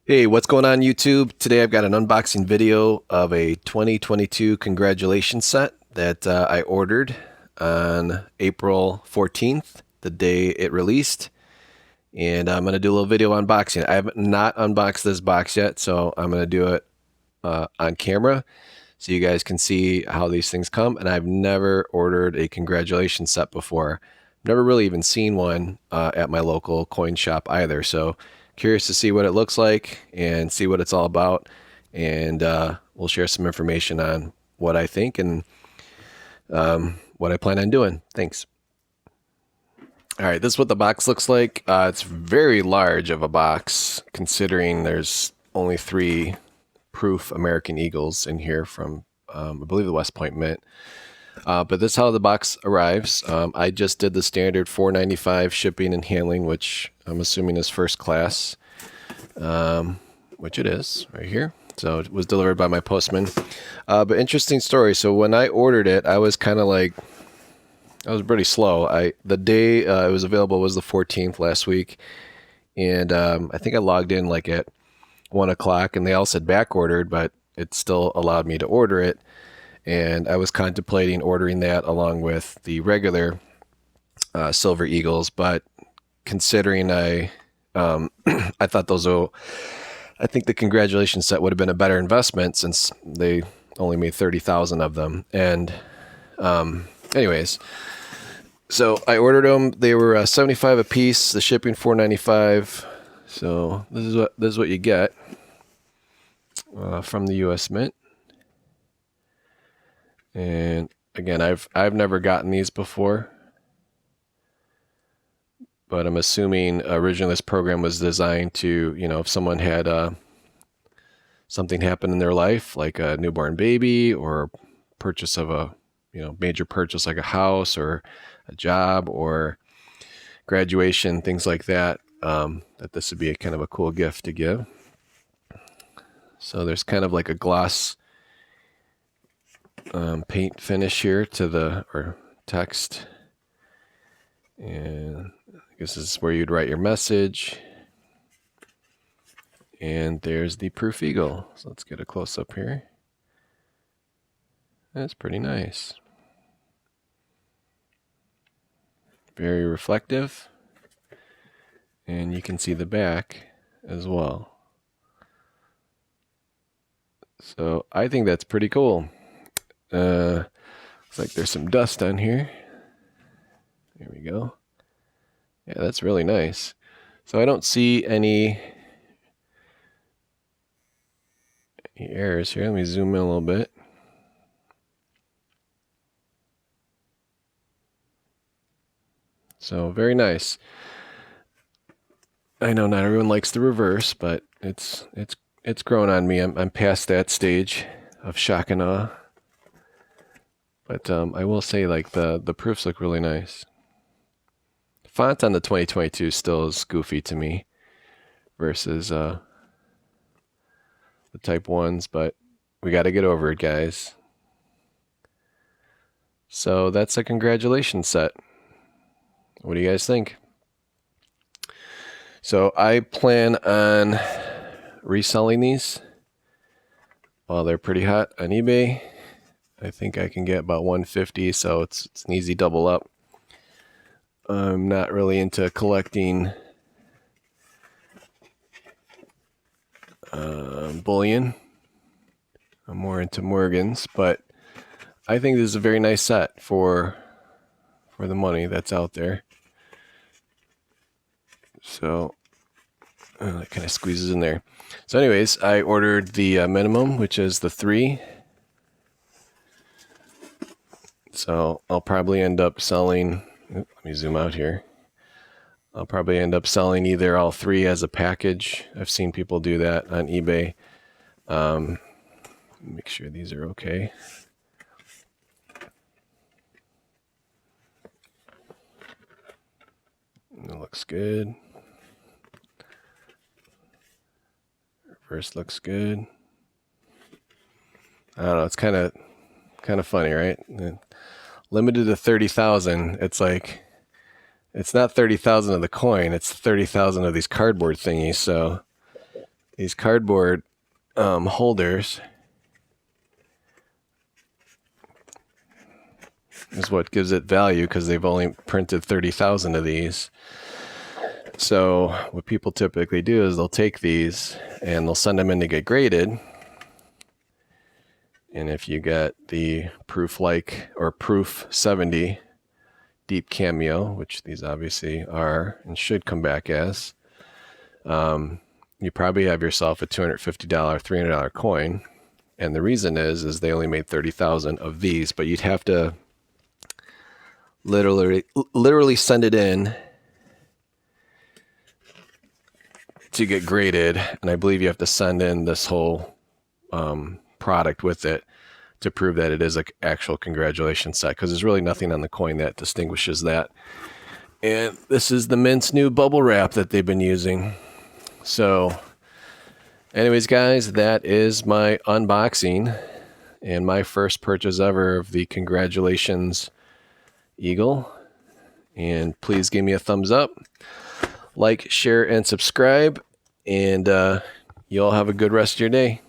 Hey, what's going on YouTube? Today I've got an unboxing video of a 2022 congratulations set that I ordered on April 14th, the day it released. And I'm going to do a little video unboxing. I have not unboxed this box yet, so I'm going to do it on camera so you guys can see how these things come. And I've never ordered a congratulations set before. Never really even seen one at my local coin shop either. So curious to see what it looks like and see what it's all about. And we'll share some information on what I think and what I plan on doing. Thanks. All right, this is what the box looks like. It's very large of a box considering there's only 3 proof American Eagles in here from, I believe, the West Point Mint. But this is how the box arrives. I just did the standard $4.95 shipping and handling, which I'm assuming is first class, which it is right here. So it was delivered by my postman. But interesting story. So when I ordered it, I was kind of like, I was pretty slow. The day it was available was the 14th last week. And I think I logged in like at 1 o'clock and they all said back ordered, but it still allowed me to order it. And I was contemplating ordering that along with the regular Silver Eagles, but considering I thought I think the congratulations set would have been a better investment since they only made 30,000 of them. And anyways, so I ordered them. They were 75 a piece. The shipping $4.95. So this is what you get from the U.S. Mint. And again, I've never gotten these before, but I'm assuming originally this program was designed to, if someone had something happen in their life, like a newborn baby or purchase of a, major purchase like a house or a job or graduation, things like that, that this would be a kind of a cool gift to give. So there's kind of like a gloss paint finish here to or text, and I guess this is where you'd write your message. And there's the proof eagle. So let's get a close up here. That's pretty nice. Very reflective, and you can see the back as well. So I think that's pretty cool. Looks like there's some dust on here. There we go. Yeah, that's really nice. So I don't see any errors here. Let me zoom in a little bit. So very nice. I know not everyone likes the reverse, but it's grown on me. I'm past that stage of shock and awe. But I will say, like, the proofs look really nice. The font on the 2022 still is goofy to me versus the Type 1s, but we got to get over it, guys. So that's a congratulations set. What do you guys think? So I plan on reselling these while they're pretty hot on eBay. I think I can get about 150, so it's an easy double up. I'm not really into collecting bullion. I'm more into Morgans, but I think this is a very nice set for the money that's out there. So it kind of squeezes in there. So anyways, I ordered the minimum, which is the 3. So I'll probably end up selling, let me zoom out here. I'll probably end up selling either all 3 as a package. I've seen people do that on eBay. Make sure these are okay. It looks good. Reverse looks good. I don't know, it's kind of funny, right? Limited to 30,000. It's like, it's not 30,000 of the coin, it's 30,000 of these cardboard thingies. So these cardboard holders is what gives it value, because they've only printed 30,000 of these. So what people typically do is they'll take these and they'll send them in to get graded. And if you get the Proof-like or Proof 70 Deep Cameo, which these obviously are and should come back as, you probably have yourself a $250, $300 coin. And the reason is they only made 30,000 of these, but you'd have to literally send it in to get graded. And I believe you have to send in this whole product with it to prove that it is an actual congratulations set, because there's really nothing on the coin that distinguishes that. And this is the Mint's new bubble wrap that they've been using. So anyways, guys, that is my unboxing and my first purchase ever of the Congratulations Eagle. And please give me a thumbs up, like, share, and subscribe. And you all have a good rest of your day.